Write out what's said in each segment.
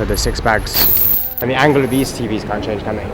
for the 6 bags. And the angle of these TVs can't change, can they?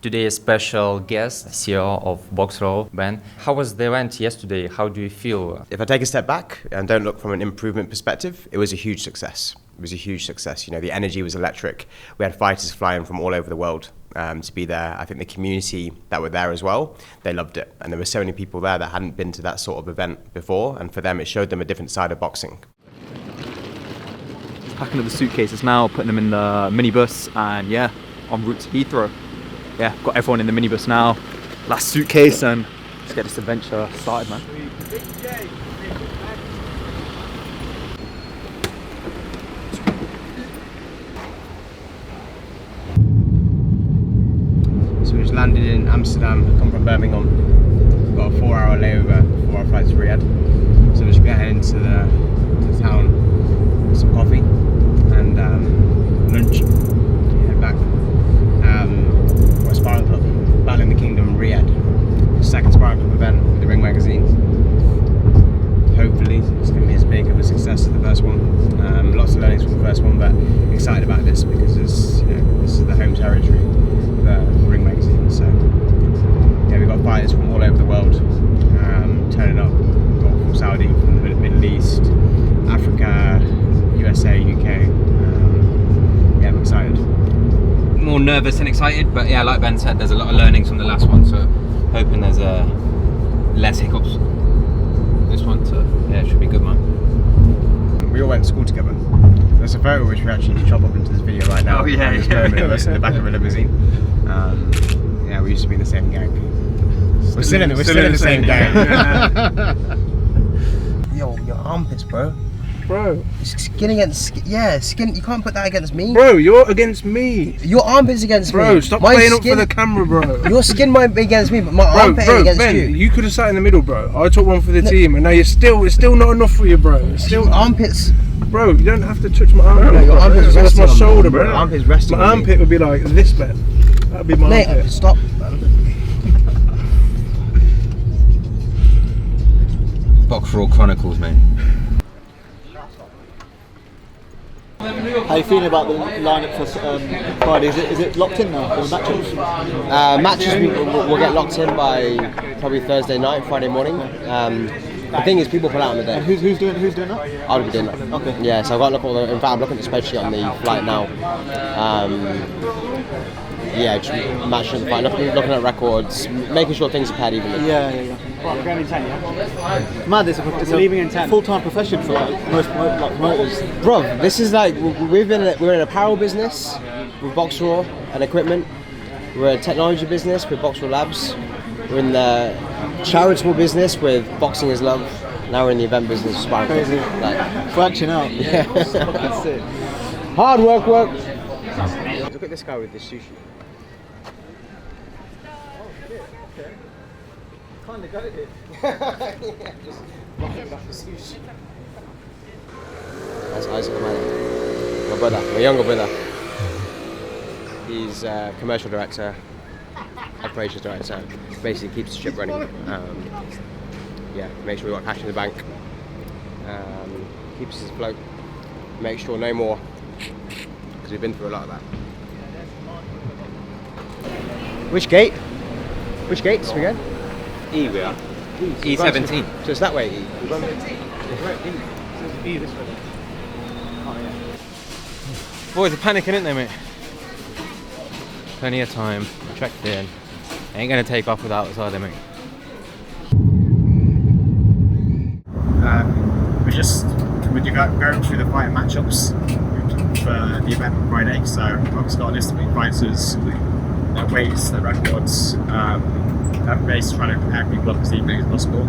Today's special guest, CEO of BOXRAW, Ben. How was the event yesterday? How do you feel? If I take a step back and don't look from an improvement perspective, it was a huge success. It was a huge success. You know, the energy was electric. We had fighters flying from all over the world to be there. I think the community that were there as well, they loved it. And there were so many people there that hadn't been to that sort of event before. And for them, it showed them a different side of boxing. Packing up the suitcases now, putting them in the minibus, and yeah, en route to Heathrow. Yeah, got everyone in the minibus now. Last suitcase, and let's get this adventure started, man. So we just landed in Amsterdam, come from Birmingham. We've got a 4-hour layover before our flight to Riyadh. So we're just going to head into the town with some coffee and lunch. Head back. Sparring Club, Battle in the Kingdom, Riyadh. Second Sparring Club event with the Ring magazine. Hopefully it's going to be as big of a success as the first one. Lots of learnings from the first one, but excited about this because it's, you know, this is the home territory for Ring magazine. So yeah, we've got fighters from all over the world turning up. We've got from Saudi, from the Middle East, Africa, USA, UK. Yeah, I'm excited. More nervous than excited, but yeah, like Ben said, there's a lot of learnings from the last one, so hoping there's less hiccups this one, so yeah, it should be good, man. We all went to school together. There's a photo which we actually chop up into this video right now. Oh yeah, this moment of us in the back of a limousine. Yeah, we used to be in the same gang. We're still in the same gang. Yo, your armpits, bro. Bro. Skin against skin. Yeah, skin. You can't put that against me. Bro, you're against me. Your armpit's against me. Bro, stop playing up for the camera, bro. Your skin might be against me, but my armpit ain't against Ben, you. You could have sat in the middle, bro. I took one for the team, and now it's still not enough for you, bro. It's still armpits. Bro, you don't have to touch my armpit. No, your armpit's that's my shoulder, bro. Your armpit's resting. My armpit would be like this, Ben. That'd be my armpit. Stop, man. BOXRAW Chronicles, man. How are you feeling about the lineup for Friday? Is it locked in now for the matches? Matches we'll get locked in by probably Thursday night, Friday morning. The thing is, people pull out on the day. Who's doing that? I'll be doing that. Okay. Yeah, so I've got to look at all the. In fact, I'm looking at the spreadsheet on the flight now. Yeah, just matching the fight, looking at records, making sure things are paired evenly. Yeah. Right, we're going in 10, yeah? Mad, it's a leaving in 10. full-time profession for like most promoters. Bro, this is like we're in an apparel business with BOXRAW and equipment. We're a technology business with BOXRAW Labs. We're in the charitable business with Boxing is Love. Now we're in the event business with Sparring Club. Crazy. Like, Branching out. Yeah. That's it. Hard work. Look at this guy with this sushi. Kind of got it. Yeah, just rocking off the sushi. That's Isaac Amani, my brother, my younger brother. He's commercial director, operations director. Basically keeps the ship running. Yeah, make sure we got cash in the bank. Keeps us afloat. Make sure no more, because we've been through a lot of that. Which gate? Which gates we go? E we are. E17. So it's that way, E. Boys are panicking, aren't they, mate? Plenty of time. Checked in. Ain't gonna take off without us, are they, mate? We're going through the fight matchups for the event on Friday. So I've got a list of fighters, their weights, their records. I'm basically trying to pack people up as evenly as possible.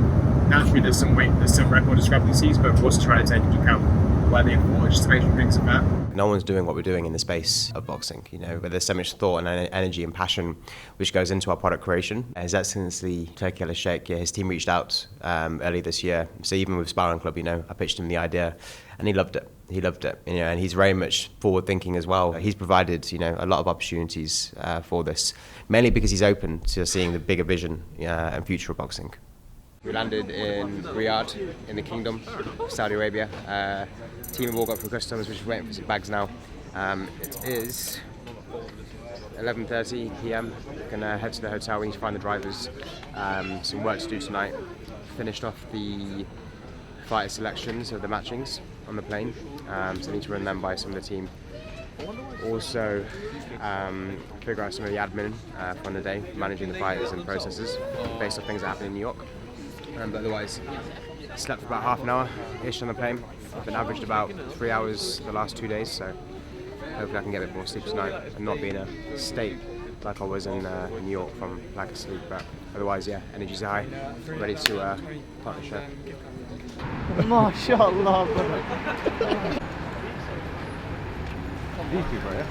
Naturally, there's some record discrepancies, but we're also trying to take into account where they fall, just to make sure things are fair. No one's doing what we're doing in the space of boxing, you know, but there's so much thought and energy and passion which goes into our product creation. His Excellency Turki Al-Sheikh, his team reached out early this year. So even with Sparring Club, you know, I pitched him the idea and he loved it. He loved it, you know, and he's very much forward-thinking as well. He's provided, you know, a lot of opportunities for this, mainly because he's open to seeing the bigger vision and future of boxing. We landed in Riyadh, in the Kingdom of Saudi Arabia. Team have all got through customs, we're just waiting for some bags now. It is 11:30 p.m. Gonna head to the hotel. We need to find the drivers. Some work to do tonight. Finished off the fighter selections of the matchings on the plane, so I need to run them by some of the team. Also, figure out some of the admin for the day, managing the fighters and processes based on things that happen in New York. But otherwise, slept for about half an hour-ish on the plane. I've been averaged about 3 hours the last 2 days, so hopefully I can get a bit more sleep tonight and not be in a state like I was in New York from lack of sleep. But otherwise, yeah, energy's high, ready to put the shirt. MashaAllah, brother. These people, yeah?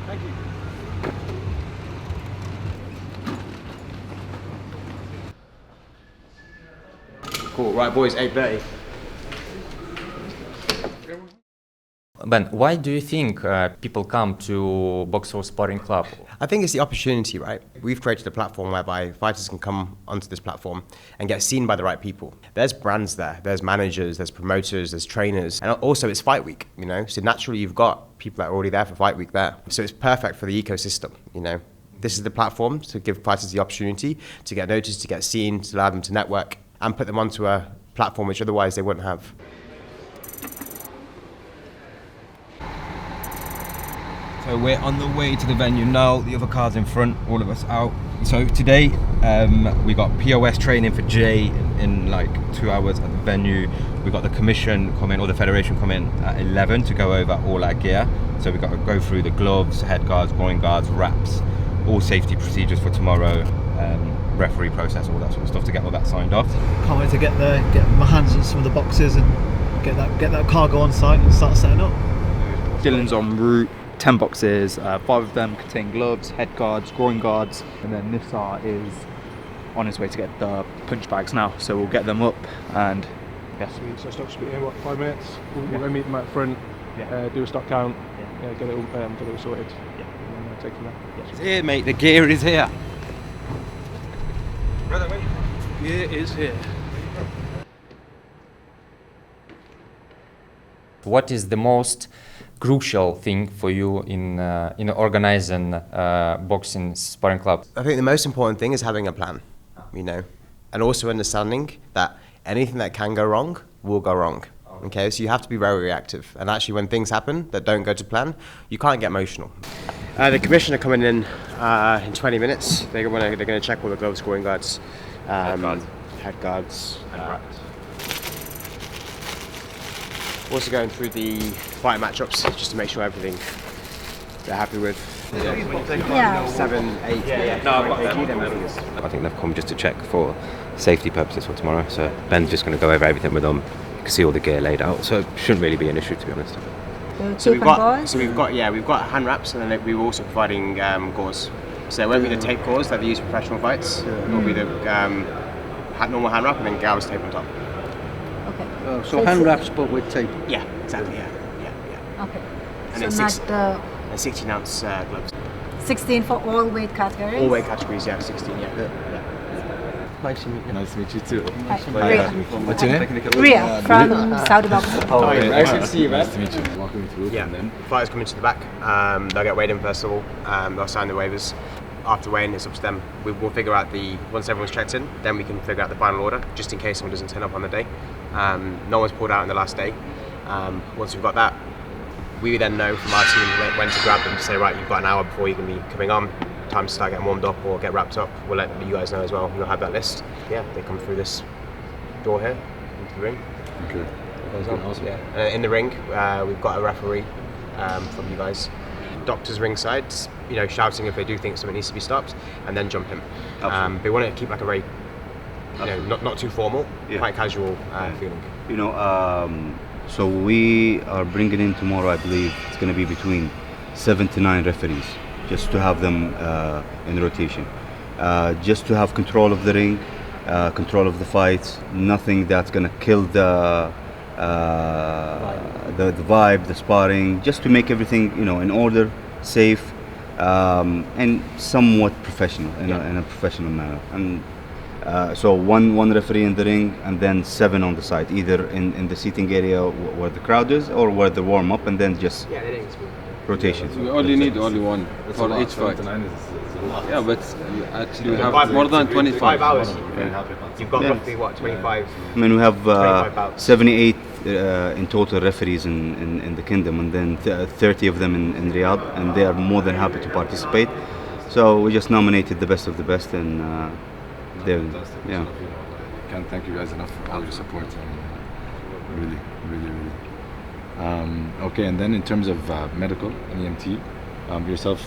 Thank you. Cool, right boys, 8:30. Ben, why do you think people come to BOXRAW Sparring Club? I think it's the opportunity, right? We've created a platform whereby fighters can come onto this platform and get seen by the right people. There's brands there, there's managers, there's promoters, there's trainers, and also it's fight week, you know? So naturally you've got people that are already there for fight week there. So it's perfect for the ecosystem, you know? This is the platform to give fighters the opportunity to get noticed, to get seen, to allow them to network and put them onto a platform which otherwise they wouldn't have. So we're on the way to the venue now. The other car's in front, all of us out. So today we got POS training for Jay in like 2 hours at the venue. We got the commission come in, or the federation come in at 11 to go over all our gear. So we got to go through the gloves, head guards, groin guards, wraps, all safety procedures for tomorrow, referee process, all that sort of stuff to get all that signed off. Can't wait to get there, get my hands on some of the boxes and get that cargo on site and start setting up. Dylan's en route. 10 boxes, 5 of them contain gloves, head guards, groin guards, and then Nissar is on his way to get the punch bags now, so we'll get them up and yes. So stop speaking in what, 5 minutes? We'll go meet them out front, do a stock count, get it all sorted, and then take from there. It's here, mate, the gear is here. Gear is here. What is the most crucial thing for you in organizing boxing sparring club? I think the most important thing is having a plan, you know, and also understanding that anything that can go wrong will go wrong. Okay, so you have to be very reactive, and actually when things happen that don't go to plan, you can't get emotional. The commission are coming in 20 minutes. They're going to check all the gloves, groin guards, head guards, and wraps. Also going through the fight matchups just to make sure everything they're happy with. Yeah. 7, 8, I think they've come just to check for safety purposes for tomorrow. So Ben's just going to go over everything with them. You can see all the gear laid out, so it shouldn't really be an issue, to be honest. So we've got hand wraps, and then we're also providing gauze. So it won't be the tape gauze that they use for professional fights. It'll be the normal hand wrap and then gauze tape on top. Okay. So hand wraps but with tape? Yeah, exactly, yeah. Okay. And so then not and 16-ounce gloves. 16 for all weight categories? All weight categories, yeah, 16, yeah. Nice to meet you. Nice to meet you too. Hi. Ria. What's your name? Ria from Saudi Boxing. Oh, okay. Nice to see you, man. Nice to meet you. Walking through and then Fighters come into the back. They'll get weighed in first of all. They'll sign the waivers. After weighing, it's up to them. We'll figure out once everyone's checked in, then we can figure out the final order, just in case someone doesn't turn up on the day. No one's pulled out on the last day. Once we've got that, we then know from our team when to grab them to say, right, you've got an hour before you're going to be coming on, time to start getting warmed up or get wrapped up. We'll let you guys know as well. You'll have that list. Yeah, they come through this door here into the ring. okay. Awesome. Yeah. In the ring, we've got a referee from you guys. Doctors ringside, you know, shouting if they do think something needs to be stopped, and then jump him. They want to keep like a very, you know, not too formal, quite casual feeling. You know, so we are bringing in tomorrow, I believe it's going to be between 7 to 9 referees, just to have them in rotation. Just to have control of the ring, control of the fights, nothing that's going to kill the the vibe, the sparring, just to make everything in order, safe, and somewhat professional in a professional manner. And so one referee in the ring, and then 7 on the side, either in the seating area where the crowd is, or where the warm up, and then just rotation. We only need only one for each fight. Yeah, but actually we have more than 25. 5 hours. You've got roughly what, 25? I mean, we have 78 in total referees in the kingdom, and then 30 of them in Riyadh, and they are more than happy to participate. So we just nominated the best of the best, and yeah. Can't thank you guys enough for all your support. Really. Okay, and then in terms of medical and EMT, yourself.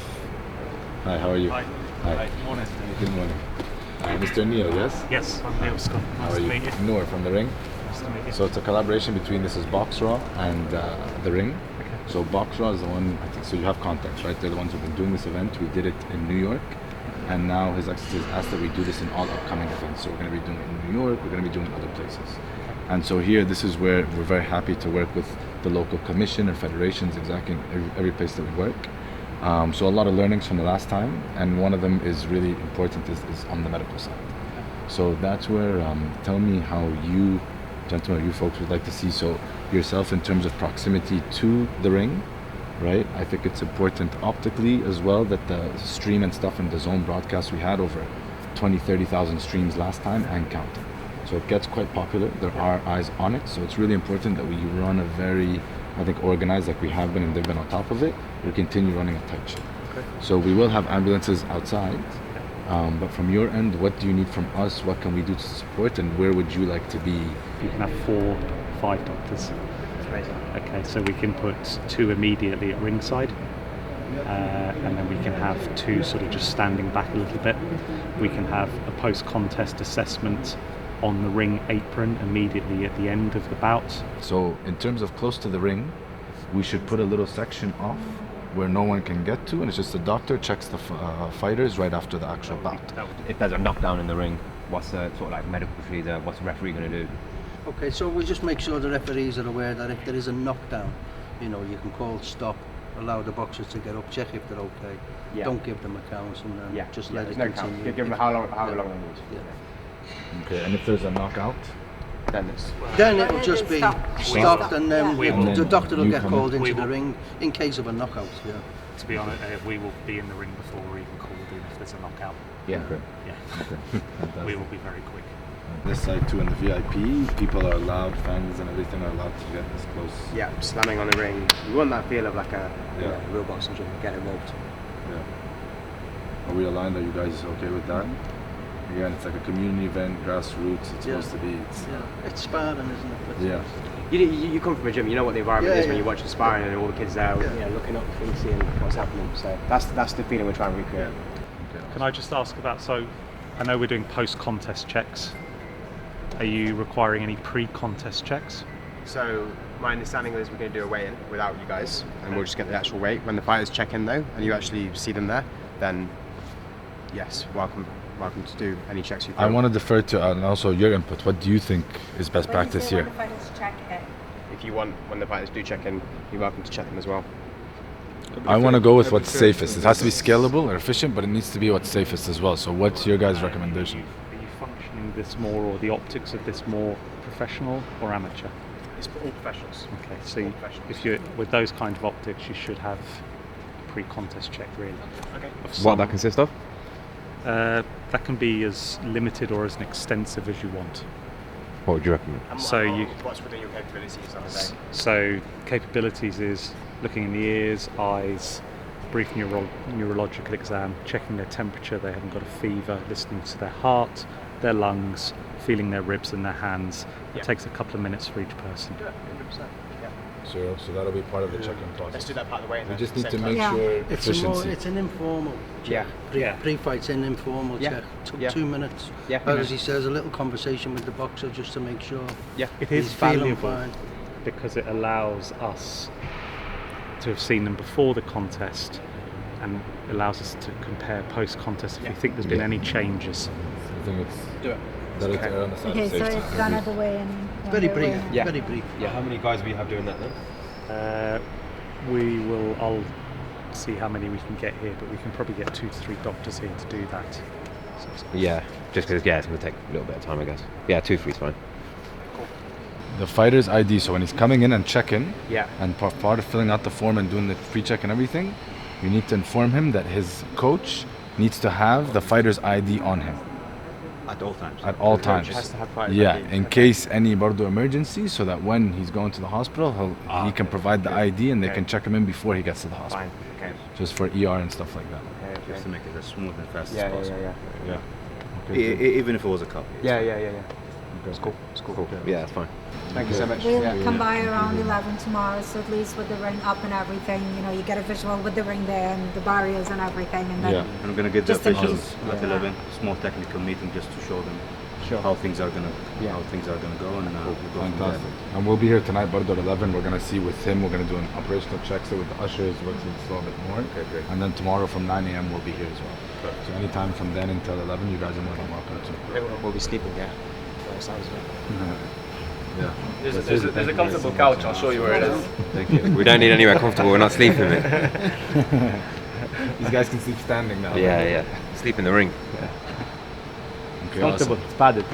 Hi, how are you? Hi. Good morning. Good morning. Mr. Neil, yes? Yes, I'm Neil Scott. Nice to meet you. Noor from The Ring. Nice to meet you. So it's a collaboration between, this is BOXRAW and The Ring. Okay. So BOXRAW is the one, I think, so you have contacts, right? They're the ones who've been doing this event. We did it in New York, and now His Excellency has asked that we do this in all upcoming events. So we're going to be doing it in New York, we're going to be doing it in other places. And so here, this is where we're very happy to work with the local commission and federations, exactly every place that we work. So a lot of learnings from the last time, and one of them is really important is on the medical side. So that's where, tell me how you, gentlemen, you folks would like to see, so yourself in terms of proximity to the ring, right? I think it's important optically as well that the stream and stuff in the zone broadcast, we had over 20-30,000 streams last time and counting. So it gets quite popular. There are eyes on it. So it's really important that we run a very, I think, organized, like we have been, and they've been on top of it. We continue running a tight ship. Okay. So we will have ambulances outside. But from your end, what do you need from us? What can we do to support, and where would you like to be? You can have 4, 5 doctors. Okay, so we can put 2 immediately at ringside, and then we can have 2 sort of just standing back a little bit. We can have a post-contest assessment on the ring apron immediately at the end of the bout. So in terms of close to the ring, we should put a little section off where no one can get to, and it's just the doctor checks the fighters right after the actual bout. If there's a knockdown in the ring, what's the sort of like medical procedure? What's the referee going to do? Okay, so we'll just make sure the referees are aware that if there is a knockdown, you can call stop, allow the boxers to get up, check if they're okay. Yeah. Don't give them accounts, and then just let it continue. Give them how long they need. Yeah. Okay, and if there's a knockout? Then it'll just be stopped, and then the doctor will get called into the ring in case of a knockout. Yeah. To be honest, we will be in the ring before we're even called in if there's a knockout. Yeah. Okay. Yeah. Okay. We will be very quick. This side too, in the VIP, people are allowed, fans and everything are allowed to get this close. Yeah, slamming on the ring. You want that feel of like a real boxing gym. Get involved. Yeah. Are we aligned? Are you guys okay with that? Again, it's like a community event, grassroots. It's supposed to be. It's sparring, isn't it? Yeah. You come from a gym. You know what the environment is when you watch the sparring and all the kids there, looking up and seeing what's happening. So that's the feeling we're trying to recreate. Okay. Can I just ask about? So, I know we're doing post-contest checks. Are you requiring any pre-contest checks? So my understanding is we're going to do a weigh-in without you guys, and we'll just get the actual weight. When the fighters check in though, and you actually see them there, then yes, welcome to do any checks you feel. I want to defer to and also your input. What do you think is best practice here? When the fighters check in. If you want, when the fighters do check in, you're welcome to check them as well. I want to go with what's safest. It has to be scalable or efficient, but it needs to be what's safest as well. So what's your guys' recommendation? Are you functioning this more, or the optics of this more professional or amateur? It's for all professionals. Okay, so if you're with those kind of optics, you should have a pre-contest check really. Okay. What that consists of? That can be as limited or as extensive as you want. What would you recommend? What's within your capabilities on the day? So capabilities is looking in the ears, eyes, brief neurological exam, checking their temperature, they haven't got a fever, listening to their heart, their lungs, feeling their ribs and their hands. It takes a couple of minutes for each person. Yeah, 100%. So that'll be part of the check-in process. Let's do that part of the way. We just need to make sure efficiency. It's an informal check. Pre-fight's an informal check. 2 minutes. Yeah. As he says, a little conversation with the boxer just to make sure. Yeah. It is valuable because it allows us to have seen them before the contest and allows us to compare post-contest if we think there's been any changes. think it's Do it. better to err on the side Okay, of so safety. it's done out of the way and Very on their brief. way. Yeah. Very brief. Yeah. How many guys we have doing that then? I'll see how many we can get here, but we can probably get 2 to 3 doctors here to do that. Yeah, just because it's going to take a little bit of time, I guess. Yeah, 2, 3 is fine. The fighter's ID, so when he's coming in and checking, Yeah. and part of filling out the form and doing the pre-check and everything, you need to inform him that his coach needs to have the fighter's ID on him. At all times. At all Coach times. has to have fighter's Yeah, ID. in case any bardo emergency, so that when he's going to the hospital, he can provide the ID and they can check him in before he gets to the hospital. Fine. Okay. Just for ER and stuff like that. Just to make it as smooth and fast Yeah, as possible. yeah. Even if it was a cup. Yeah. It's cool. Yeah, that's fine. Thank you so much. We'll Yeah. come by around 11 tomorrow, so at least with the ring up and everything, you get a visual with the ring there and the barriers and everything, and then Yeah. And I'm gonna get the Just in officials case. at Yeah. 11, small technical meeting just to show them how things are gonna go, and we'll go from there. Fantastic. And we'll be here tonight, bardo at 11. We're going to see with him. We're going to do an operational check, so with the ushers, work through this a little bit more. Okay, great. And then tomorrow from 9 a.m. we'll be here as well. So anytime from then until 11, you guys are more than welcome to. We'll be sleeping here. Sounds good. Yeah. There's a comfortable couch. I'll show you where it is. Thank you. We don't need anywhere comfortable. We're not sleeping, mate. These guys can sleep standing now. Yeah. Sleep in the ring. Okay, Comfortable. awesome. It's padded.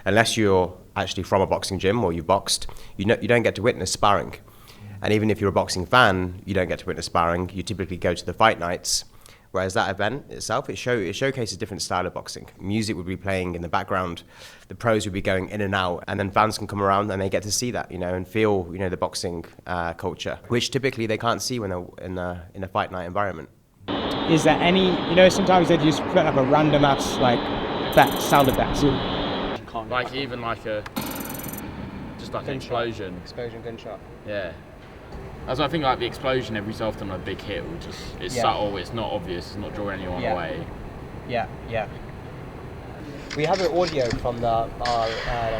Unless you're actually from a boxing gym or you've boxed, you don't get to witness sparring. And even if you're a boxing fan, you don't get to witness sparring. You typically go to the fight nights. Whereas that event itself, it showcases a different style of boxing. Music would be playing in the background, the pros would be going in and out, and then fans can come around and they get to see that, and feel, the boxing culture, which typically they can't see when they're in a fight night environment. Is there any, sometimes they just put up a random ass sound effects. Like even like an explosion. Explosion gunshot. Yeah. As I think like the explosion every so often on a big hit will it's subtle, it's not obvious, it's not drawing anyone away. Yeah. We have an audio from our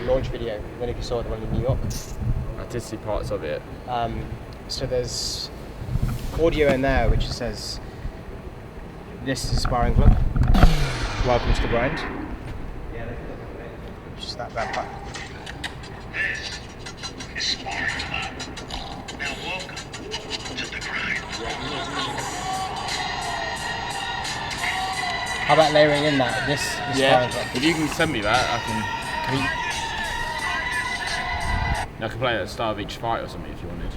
launch video. I don't know if you saw the one in New York. I did see parts of it. So there's audio in there which says, "This is Sparring Club. Welcome to the grind." Just that part. This is Sparring Club. Now welcome to the grind. How about layering in that? This is Sparring Club. If you can send me that, I can play it at the start of each fight or something if you wanted.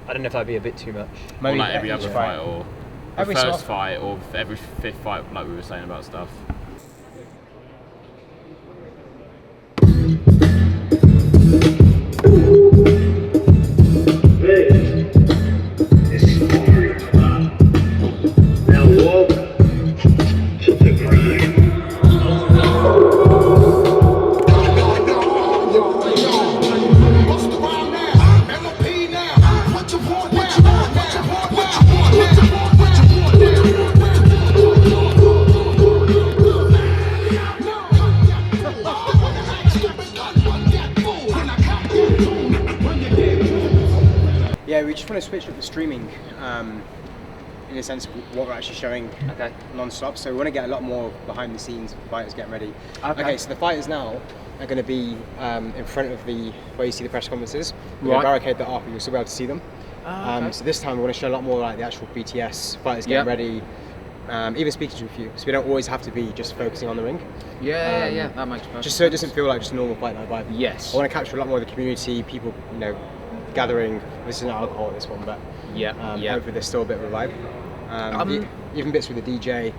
I don't know if that'd be a bit too much. Or like every other fight, or the Every first so- fight, or every fifth fight, like we were saying about stuff. Now welcome to the grind. Yeah, we just want to switch up the streaming in the sense of what we're actually showing non-stop. So we want to get a lot more behind the scenes of fighters getting ready. Okay, so the fighters now are going to be in front of where you see the press conferences. We're going to barricade that off and you'll still be able to see them. So this time we want to show a lot more like the actual BTS fighters getting ready, even speaking to a few. So we don't always have to be just focusing on the ring. That makes perfect just so it doesn't feel like just a normal fight night vibe. Yes. I want to capture a lot more of the community, people, gathering. This is not alcohol, this one, but hopefully there's still a bit of a vibe. Even bits with the DJ.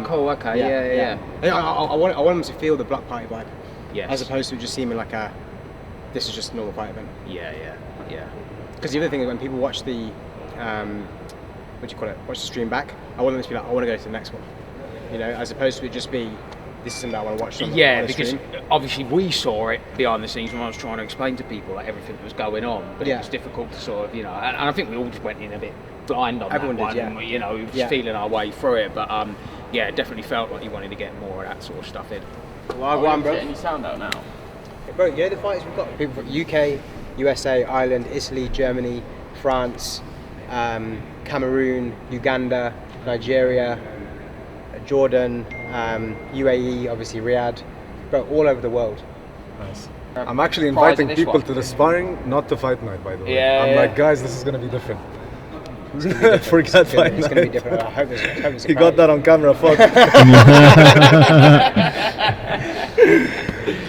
Cool. Okay. Yeah. I want them to feel the block party vibe. Yes. As opposed to just seeming like this is just a normal fight event. Yeah. Because the other thing is when people watch the watch the stream back, I want them to be like, I want to go to the next one. As opposed to it just be, this is something I want to watch. On the because stream. obviously we saw it behind the scenes when I was trying to explain to people like everything that was going on, but it was difficult to sort of, and I think we all just went in a bit blind on Everyone that did, one, yeah. and, just feeling our way through it, but it definitely felt like you wanted to get more of that sort of stuff in. Bro. Any sound out now? Bro, the fighters we've got people from UK, USA, Ireland, Italy, Germany, France, Cameroon, Uganda, Nigeria, Jordan, UAE, obviously Riyadh, bro, all over the world. Nice. I'm actually inviting people to the sparring, not to fight night, by the way. I'm like, guys, this is going to be different. It's gonna be different. Forget fight It's night. going to be different. I hope it's He got that on camera, fuck.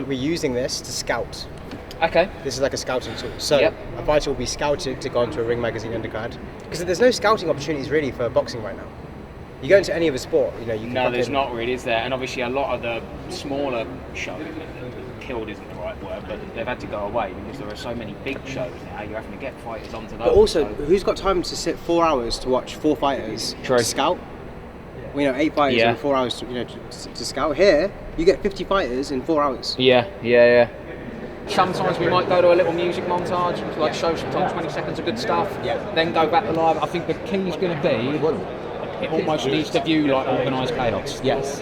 We're using this to scout. Okay. This is like a scouting tool. So Yep. a fighter will be scouted to go into a Ring Magazine undercard. Because there's no scouting opportunities really for boxing right now. You go into any other sport, you know, you can No, there's fucking- not really, is there? And obviously a lot of the smaller shows, killed isn't the right word, but they've had to go away because there are so many big shows now, you're having to get fighters onto those. But also, so- who's got time to sit 4 hours to watch 4 fighters True. to scout? You know, 8 fighters Yeah. in 4 hours to scout. Here, you get 50 fighters in 4 hours. Yeah. Sometimes we might go to a little music montage, like show sometimes 20 seconds of good stuff, then go back to live. I think the key's going to be, it almost needs to view like organised chaos. Yes.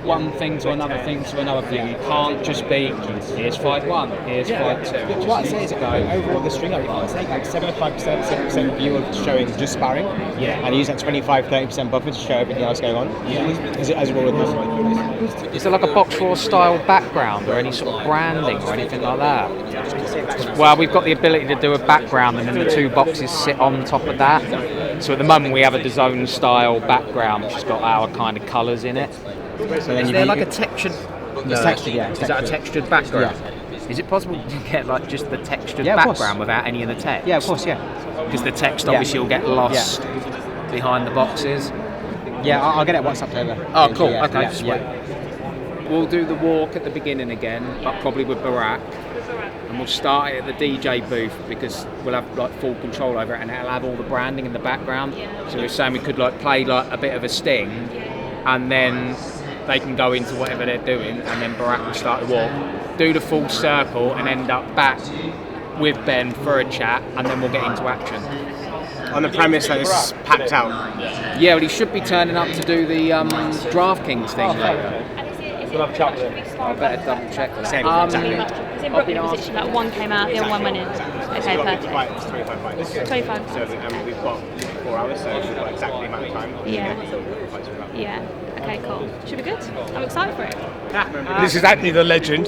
One thing to another thing to another thing. You can't just be, here's fight 1, here's fight 2. What I say is, overall the string up, I take like 75%, 70% view of showing just sparring, and use that 25-30% buffer to show everything else going on. As a rule of thumb. Is there like a BOXRAW style background or any sort of branding or anything like that? Well, we've got the ability to do a background and then the 2 boxes sit on top of that. So at the moment we have a DAZN style background which has got our kind of colours in it. So is there like a textured? It's textured, yeah. Is that a textured background? Is it possible to get like just the textured Yeah, of course. background without any of the text? Yeah, of course, yeah. Because the text obviously will get lost behind the boxes. Yeah, I'll get it WhatsApp over. Oh, cool. Yeah, Okay, yeah, sweet. yeah. We'll do the walk at the beginning again, but probably with Barack. And we'll start it at the DJ booth because we'll have like full control over it and it'll have all the branding in the background. So we were saying we could like play like a bit of a sting and then they can go into whatever they're doing and then Barack will start the walk, do the full circle and end up back with Ben for a chat and then we'll get into action. On the premise that it's packed out. Yeah, well he should be turning up to do the DraftKings thing later. We'll have a chat with him. I better double check that. Same, Is it Brooklyn position? Like one came out, the other one went in. Okay, perfect. 25 fights. 25. So we've got 4 hours, so we've got exactly the amount of time. Yeah. Okay, cool. Should be good. I'm excited for it. This is Anthony the legend.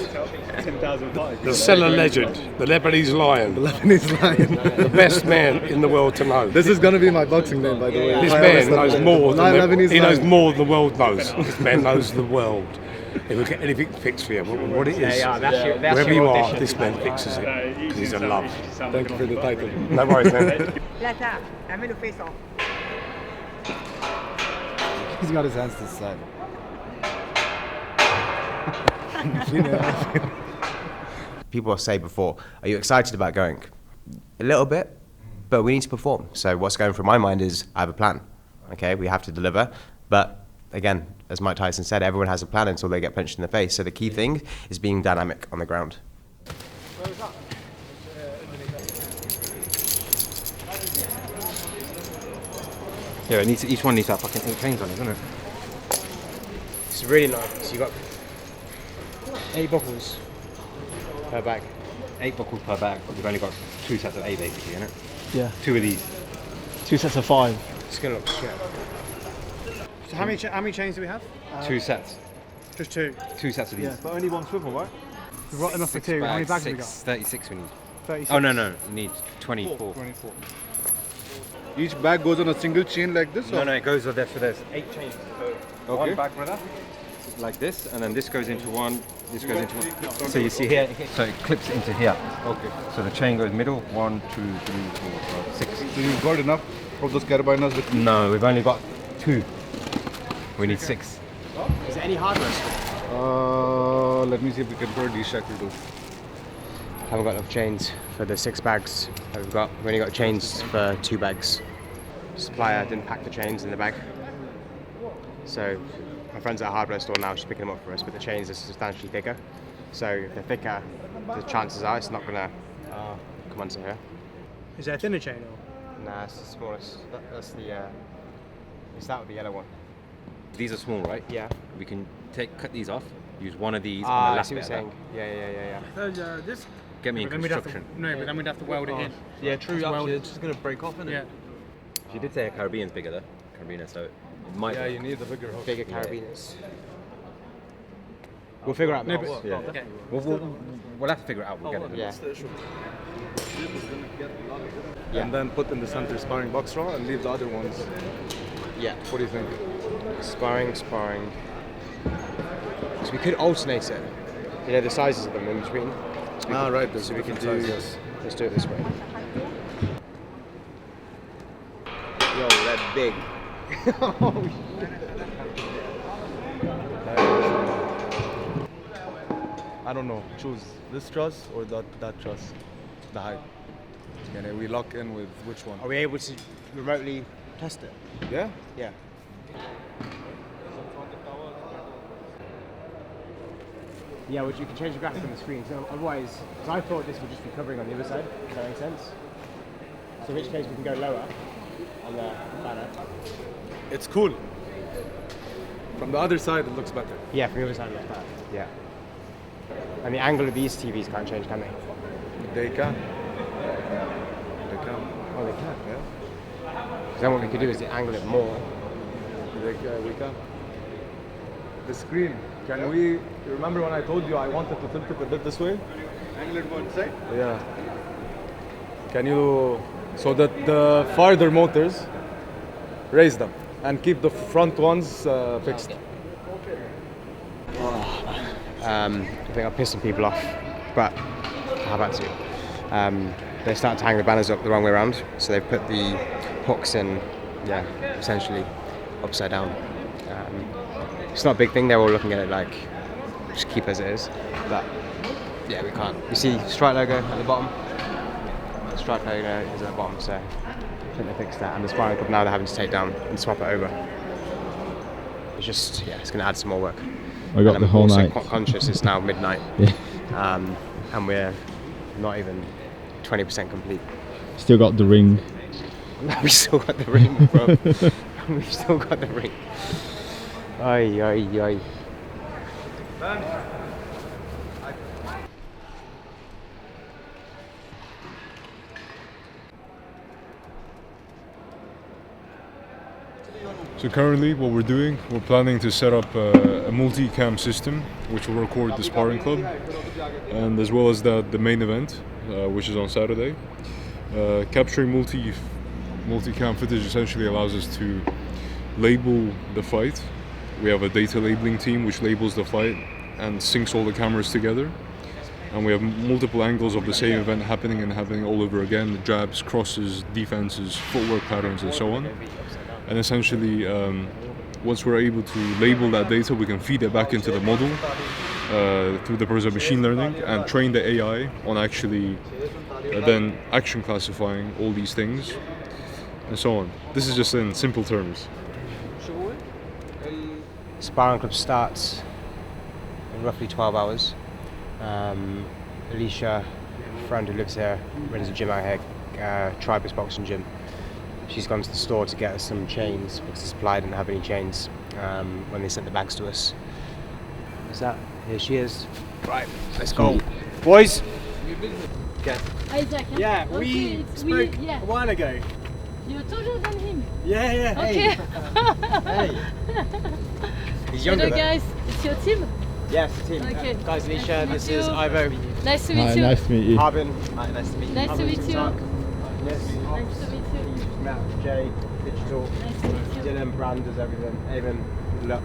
The Seller legend, the Lebanese lion. The Lebanese lion. The best man in the world to know. This is going to be my boxing name, by the way. This I man understand knows that. more than Lebanese he knows lion. more than the world knows. This man knows the world. If we get anything fixed for you, what it is, wherever you are, this man fixes it because he's in love. Thank you for the title. No worries, man. He's got his hands to the side. People say before, are you excited about going? A little bit, but we need to perform. So what's going through my mind is I have a plan. Okay, we have to deliver. But again, as Mike Tyson said, everyone has a plan until they get punched in the face. So the key thing is being dynamic on the ground. Yeah, it needs, each one needs to have fucking 8 chains on it, doesn't it? It's really nice. So you got 8 buckles per bag. 8 buckles per bag, but we've only got 2 sets of 8 basically, innit? Yeah. 2 of these. 2 sets of 5. It's gonna look shit. So how many chains do we have? 2 sets. Just 2. 2 sets of these. Yeah, but only 1 swivel, right? We've got enough for 6 2. How many bags have we got? 36 we need. 36. Oh no, you need 24. 24. Each bag goes on a single chain like this? No, or? it goes with this. So there's 8 chains. So Okay. one bag brother, like this, and then this goes into one, this goes into one. So you see here, so it clips into here. Okay. So the chain goes middle, 1, 2, 3, 4, 5, 6. So you've got enough of those carabiners with you? No, we've only got 2. We need 6. Is there any hardware? Let me see if we can put a D-shackle too. Haven't got enough chains for the 6 bags that we've got. We've only got chains for 2 bags. Supplier didn't pack the chains in the bag. So my friend's at a hardware store now, she's picking them up for us, but the chains are substantially thicker. So if they're thicker, the chances are it's not gonna come onto here. Is there a thinner chain or? Nah, it's the smallest. That's the, it's that with the yellow one. These are small, right? Yeah. We can cut these off, use one of these on Ah, the I last see what bit you're of saying. Yeah. This. Get me in Then we'd have to- construction. No, but then we'd have to weld it in. Yeah, true. It's Actually, welded. it's just going to break off, isn't it? Yeah. She did say a Caribbean's bigger though. Caribbean, so It might Yeah, be. you need a bigger hook. Bigger carabiners. We'll figure it out. Yeah. Okay. We'll have to figure it out. We'll get it. Yeah. And then put in the center sparring BOXRAW and leave the other ones. Yeah. What do you think? Sparring. So we could alternate it. You know the sizes of them in between. So right. So we can do. Sizes. Let's do it this way. Yo, they're big. I don't know. Choose this truss or that truss. The height. And we lock in with which one? Are we able to remotely test it? Yeah. Yeah. Yeah, which you can change the graphic on the screen. So otherwise, because I thought this would just be covering on the other side. Does that make sense? So in which case we can go lower on the banner. It's cool. From the other side, it looks better. Yeah, from the other side it looks better. Yeah. And the angle of these TVs can't change, can they? They can. They can. Oh, they can? Yeah. Because then what we could do is angle it more. We can. The screen. Can we? You remember when I told you I wanted to tilt it a bit this way? Angle it one side? Yeah. Can you? So that the farther motors, raise them and keep the front ones fixed. I think I'm pissing people off, but how about to? They start to hang the banners up the wrong way around, so they've put the hooks in, yeah, essentially upside down. It's not a big thing, they're all looking at it like, just keep as it is, but yeah, we can't. You see Strike logo at the bottom? The Strike logo is at the bottom, so I think they fixed that, and the Sparring Club now they're having to take down and swap it over. It's just, yeah, it's going to add some more work. I got the whole night. Conscious, it's now midnight, Yeah. and we're not even 20% complete. Still got the ring. We still got the ring, bro. We've still got the ring. Oi. So currently what we're doing, we're planning to set up a multi-cam system which will record the Sparring Club, and as well as that the main event, which is on Saturday. Capturing multi-cam footage essentially allows us to label the fight. We have a data labeling team which labels the fight and syncs all the cameras together. And we have multiple angles of the same event happening all over again, the jabs, crosses, defenses, footwork patterns and so on. And essentially, once we're able to label that data, we can feed it back into the model through the process of machine learning and train the AI on actually then action classifying all these things and so on. This is just in simple terms. Sparring Club starts in roughly 12 hours. Alicia, a friend who lives here, runs a gym out here, Tribus Boxing Gym. She's gone to the store to get us some chains because the supply didn't have any chains when they sent the bags to us. Is that? Here she is. Right, let's go. Boys! Okay. Isaac, Yeah, okay, we spoke a while ago. You're taller than him. Yeah. Okay. Hey. He's younger Hello though. guys, it's your team? Yes, team. Okay. Guys, Nice Alicia, to this meet is you. Ivo. Nice to meet Hi, you. nice to meet you. Harbin. Hi, nice to meet you. Nice to meet you. Yes. Nice to meet you. Matt, Jay, Digital. Nice to meet you. Dylan, Brand does everything. Avon,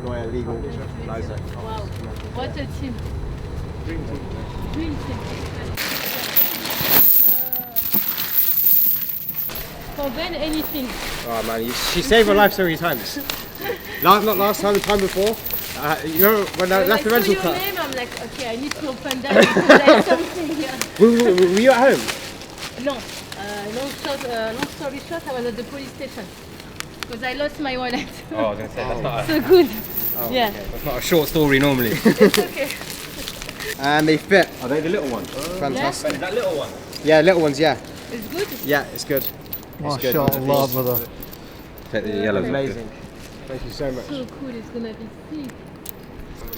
lawyer, legal. Liza. Wow, what a team. Dream team. For Ben, anything. Oh man, she saved my life so many times. Not last time, the time before. You know, when I left the rental car. car. I saw your name, I'm like, okay, I need to open that because I have something here. Were you at home? No. Long story short, I was at the police station because I lost my wallet. Oh, I was going to say, that's not So good. Oh, Yeah. okay. That's not a short story normally. It's okay. And they fit. Are they the little ones? Fantastic. Is that little one? Yeah, little ones, yeah. It's good? Yeah, it's good. It's good. MashaAllah, brother. Take the yellows. Amazing. Thank you so much. So cool, it's gonna be sick.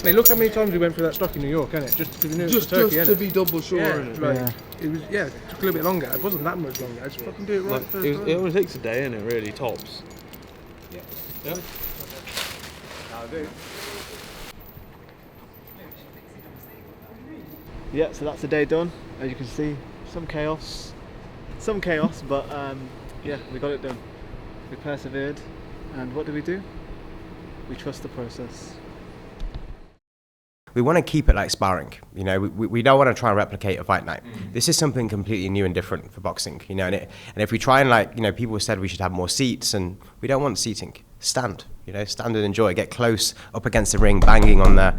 Mate, look how many times we went through that stock in New York, innit? Just because we knew it was Turkey, Just innit? to be double sure, Yeah, innit? like, it was. Yeah, it took a little bit longer. It wasn't that much longer. I just fucking do it right first time. It only takes a day, innit? Really, tops. Yeah. Yeah, so that's the day done. As you can see, some chaos, but yeah, we got it done. We persevered, and what do? We trust the process. We want to keep it like sparring, you know. We don't want to try and replicate a fight night. This is something completely new and different for boxing, you know. And if we try and, like, you know, people said we should have more seats, and we don't want seating. Stand, you know, stand and enjoy. Get close up against the ring, banging on the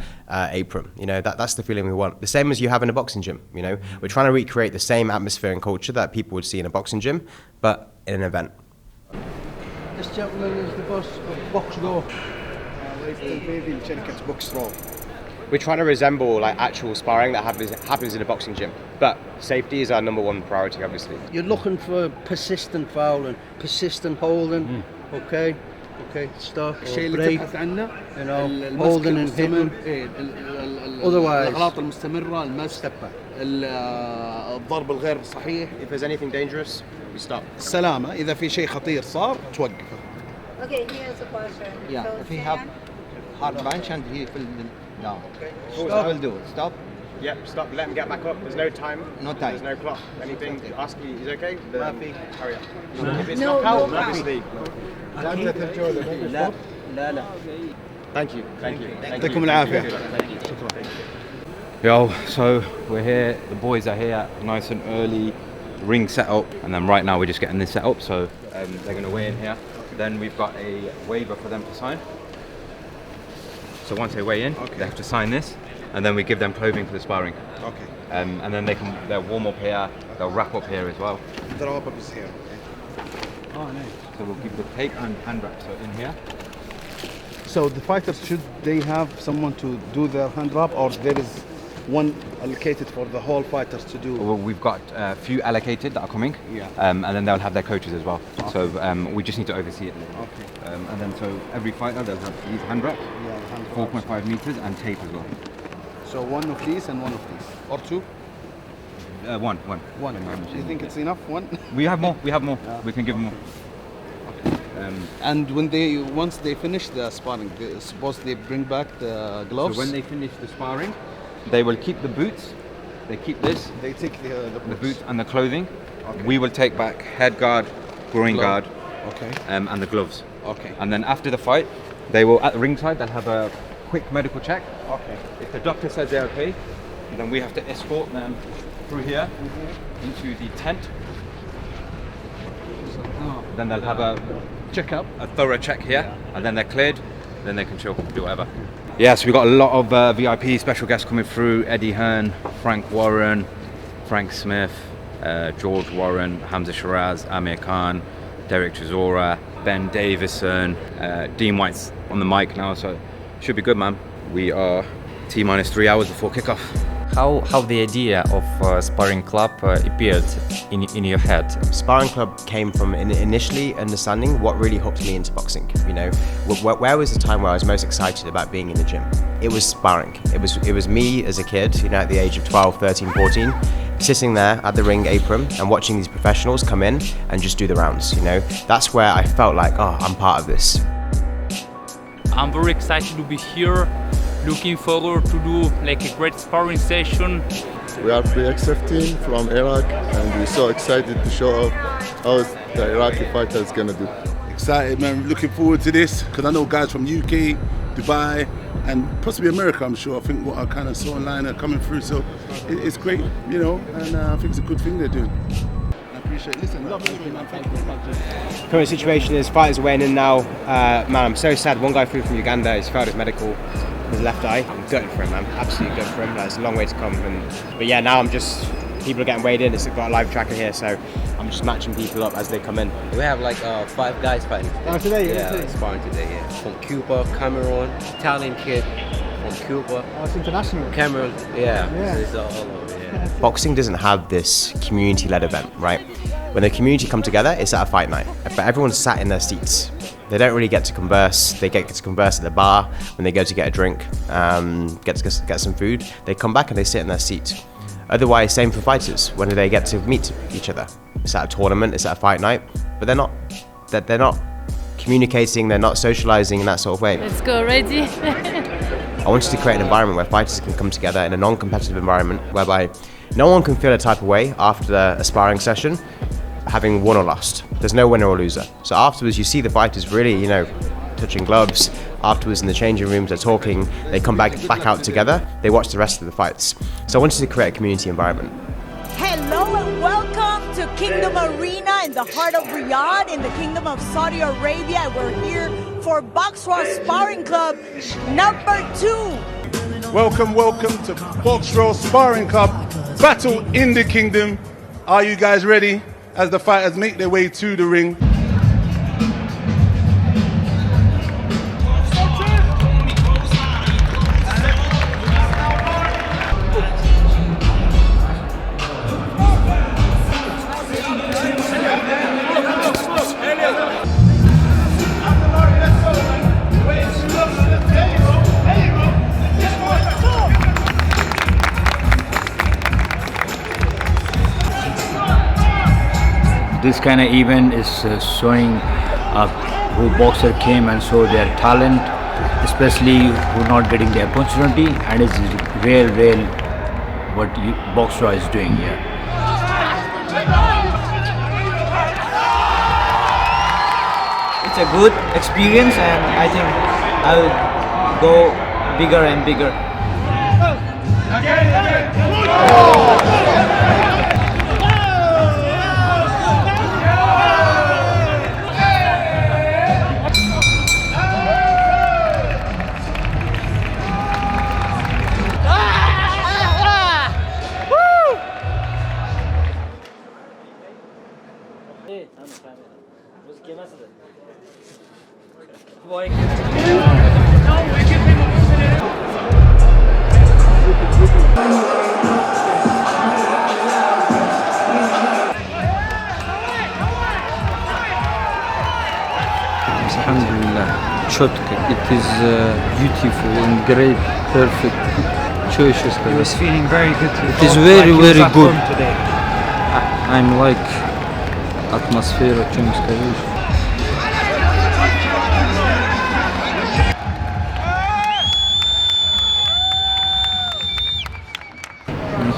apron. You know, that's the feeling we want. The same as you have in a boxing gym. You know, we're trying to recreate the same atmosphere and culture that people would see in a boxing gym, but in an event. This gentleman is the boss of BOXRAW. BOXRAW. We're trying to resemble like actual sparring that happens in a boxing gym, but safety is our #1 priority, obviously. You're looking for persistent fouling, persistent holding. Okay, stop, or break, you know, holding and hitting. Otherwise, الأغلاط المستمرة، المسك، الضرب الغير صحيح. If there's anything dangerous, we stop. السلامة، إذا في شيء خطير صار توقفه. Okay, here's a question. Yeah, So if he have hard punch and he fell down. Stop. Will do it. Stop. Yep, stop. Let him get back up. There's no time. No time. There's no clock. Anything. Ask me. He's okay. Happy. Hurry up. No. If it's No, knockout, no obviously. لا. Thank you. يعطيكم العافية. Yo, so we're here, the boys are here, nice and early, ring set up, and then right now we're just getting this set up, so they're going to weigh in here. Then we've got a waiver for them to sign. So once they weigh in, they have to sign this, and then we give them clothing for the sparring. Okay. And then they'll warm up here, they'll wrap up here as well. The wrap up is here. Oh, nice. So we'll keep the tape and hand wrap in here. So the fighters, should they have someone to do their hand wrap, or there is one allocated for the whole fighters to do? Well, we've got a few allocated that are coming, and then they'll have their coaches as well. Okay. So we just need to oversee it. Okay. And then so every fighter they'll have these hand wraps, 4.5 meters, and tape as well. So one of these and one of these, or two? One. Do you think it's enough? One? We have more. We can give them more. And once they finish the sparring, suppose they bring back the gloves? So when they finish the sparring, they will keep the boots, they keep this. They take the boots and the clothing. Okay. We will take back head guard, groin guard, and the gloves. Okay. And then after the fight, they will, at the ringside, they'll have a quick medical check. Okay. If the doctor says they're okay, then we have to escort them through here into the tent. Then they'll have a thorough check here, and then they're cleared, then they can chill, do whatever. Yes, we've got a lot of VIP special guests coming through. Eddie Hearn, Frank Warren, Frank Smith, George Warren, Hamza Shiraz, Amir Khan, Derek Chisora, Ben Davison, Dean White's on the mic now, so should be good, man. We are T-minus 3 hours before kickoff. How the idea of Sparring Club appeared in your head? Sparring Club came from initially understanding what really hooked me into boxing. You know, where was the time where I was most excited about being in the gym? It was sparring. It was me as a kid, you know, at the age of 12, 13, 14, sitting there at the ring apron and watching these professionals come in and just do the rounds. You know, that's where I felt like, oh, I'm part of this. I'm very excited to be here. Looking forward to do like a great sparring session. We are BOXRAW from Iraq, and we're so excited to show off how the Iraqi fighter is gonna do. Excited, man. Looking forward to this because I know guys from UK, Dubai, and possibly America. I'm sure. I think what I kind of saw online are coming through, so it's great, you know, and I think it's a good thing they're doing. I appreciate it. Listen, love everything, man. Thank you. Current situation is fighters weighing in now. Man, I'm so sad. One guy flew from Uganda. He's failed his medical. His left eye. I'm gutted for him, man. Absolutely gutted for him. Like, it's a long way to come. But yeah, now I'm just, people are getting weighed in. It's got a live tracker here, so I'm just matching people up as they come in. We have like 5 guys fighting today. Oh, today? Yeah, like sparring today, yeah. From Cuba, Cameroon, Italian kid from Cuba. Oh, it's international. Cameroon, yeah. So it's all over, yeah. Boxing doesn't have this community-led event, right? When the community come together, it's at a fight night, but everyone's sat in their seats. They don't really get to converse. They get to converse at the bar when they go to get a drink, get some food. They come back and they sit in their seat. Otherwise, same for fighters. When do they get to meet each other? It's at a tournament. It's at a fight night, but they're not communicating, they're not socializing in that sort of way. Let's go, ready? I wanted to create an environment where fighters can come together in a non-competitive environment whereby no one can feel a type of way after a sparring session, having won or lost. There's no winner or loser. So afterwards you see the fighters really, you know, touching gloves. Afterwards in the changing rooms they're talking, they come back out together, they watch the rest of the fights. So I wanted to create a community environment. Hello and welcome to Kingdom Arena in the heart of Riyadh in the Kingdom of Saudi Arabia. We're here for BOXRAW Sparring Club #2. Welcome to BOXRAW Sparring Club Battle in the Kingdom. Are you guys ready as the fighters make their way to the ring? This kind of event is showing who boxer came and show their talent, especially who not getting the opportunity, and it's real what BOXRAW is doing here. It's a good experience, and I think I will go bigger and bigger. Alhamdulillah, it is beautiful and great, perfect choices. He was feeling very good. It is very good. Today. I'm like atmosphere очень скажу.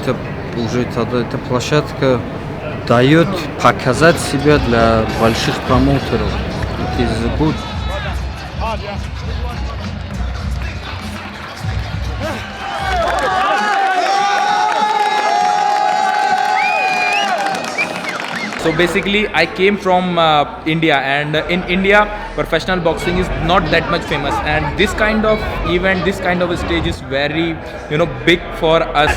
Это уже тогда эта площадка дает показать себя для больших промоутеров. It is good. So basically I came from India, and in India professional boxing is not that much famous, and this kind of event, this kind of a stage is very, you know, big for us.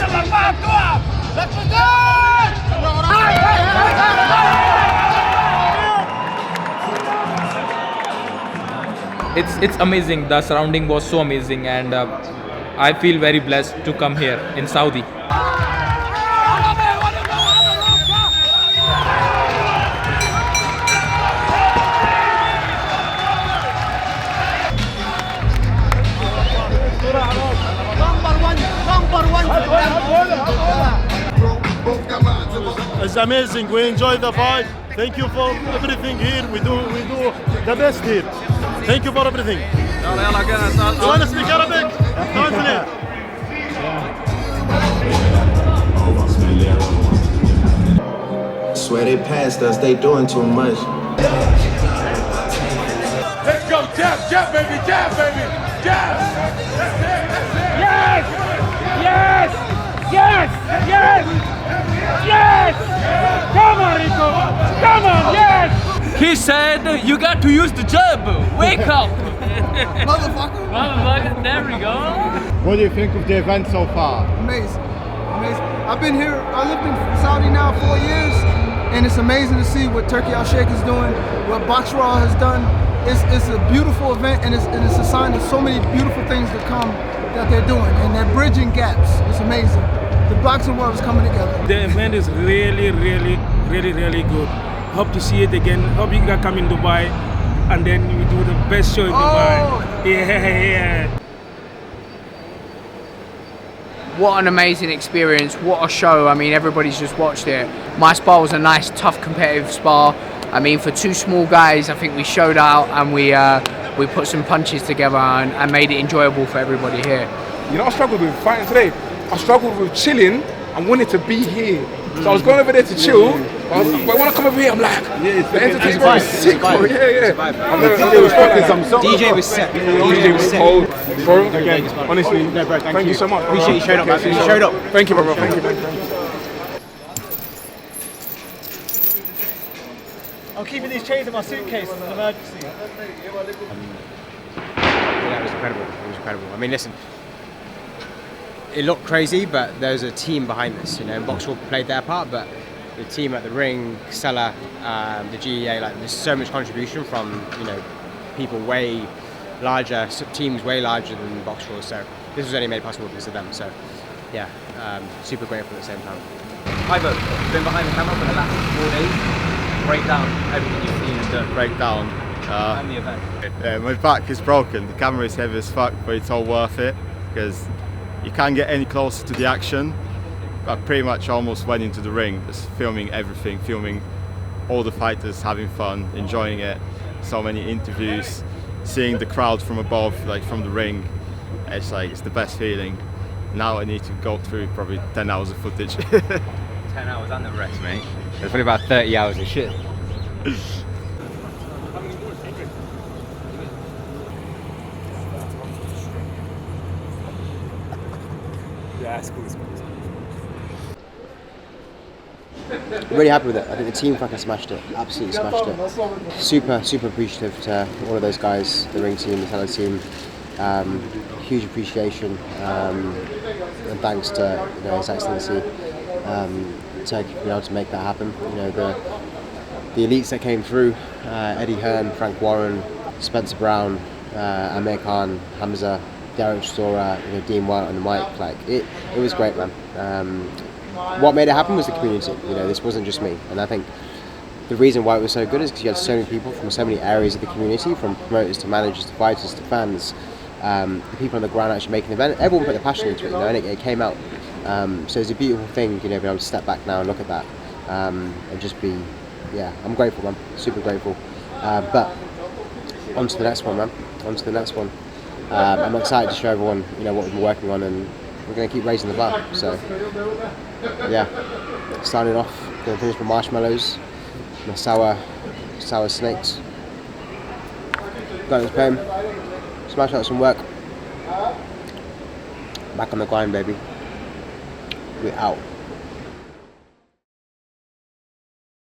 It's amazing. The surrounding was so amazing, and I feel very blessed to come here in Saudi. It's amazing. We enjoy the fight. Thank you for everything here. We do the best here. Thank you for everything. You want to speak Arabic? Translate. Swear they passed us. They doing too much. Let's go, jab, baby, jab, baby, jab. That's it. Yes! Yes! Yes! Yes! Yes! Come on, Rico! Come on, yes! He said you got to use the jab. Wake up! Motherfucker! Motherfucker, there we go. What do you think of the event so far? Amazing. I've been here, I lived in Saudi now 4 years, and it's amazing to see what Turkey Al Sheikh is doing, what BOXRAW has done. It's a beautiful event, and it's a sign of so many beautiful things to come that they're doing, and they're bridging gaps. It's amazing. The boxing world is coming together. The event is really good. Hope to see it again. Hope you can come in Dubai, and then we do the best show in Dubai. Yeah. What an amazing experience, what a show. I mean, everybody's just watched it. My spar was a nice, tough, competitive spar. I mean, for two small guys, I think we showed out and we put some punches together and made it enjoyable for everybody here. You know, I struggled with fighting today. I struggled with chilling and wanted to be here. So I was going over there to chill, but when I come over here, I'm like, the entertainment is sick, bro. Yeah. DJ was set. DJ was cold. Bro, again, honestly, no, bro, thank you so much. Appreciate you showed up, man. You showed up. Thank you, bro. Thank you. I'm keeping these chains in my suitcase as an emergency. Yeah, it was incredible. It was incredible. I mean, listen, it looked crazy, but there's a team behind this. You know, BOXRAW played their part, but the team at the ring, Seller, the GEA, like there's so much contribution from people way larger, teams way larger than BOXRAW. So this was only made possible because of them. So yeah, super grateful at the same time. Ivo, you've been behind the camera for the last 4 days. Break down everything you've seen and done. Break down. And the event. Yeah, my back is broken. The camera is heavy as fuck, but it's all worth it because you can't get any closer to the action. I pretty much almost went into the ring, just filming everything, filming all the fighters having fun, enjoying it. So many interviews, seeing the crowd from above, like from the ring. It's like, it's the best feeling. Now I need to go through probably 10 hours of footage. 10 hours and the rest, mate. There's probably about 30 hours of shit. Yeah, it's cool. Really happy with it. I think the team fucking smashed it. Absolutely smashed it. Super appreciative to all of those guys, the ring team, the talent team. Huge appreciation and thanks to His Excellency Turkey for being able to make that happen. The elites that came through, Eddie Hearn, Frank Warren, Spencer Brown, Amir Khan, Hamza, Derek Chisora, Dean White on the mic. Like it was great, man. What made it happen was the community. This wasn't just me, and I think the reason why it was so good is because you had so many people from so many areas of the community, from promoters to managers to fighters to fans. The people on the ground actually making the event, everyone put their passion into it, and it came out. So it's a beautiful thing, being able to step back now and look at that, and just be, I'm grateful, man, super grateful. But on to the next one, man. On to the next one. I'm excited to show everyone, what we've been working on, and we're going to keep raising the bar. So, starting off, going to finish with marshmallows, my sour snakes. Got this pen. Smash out some work. Back on the grind, baby. We're out.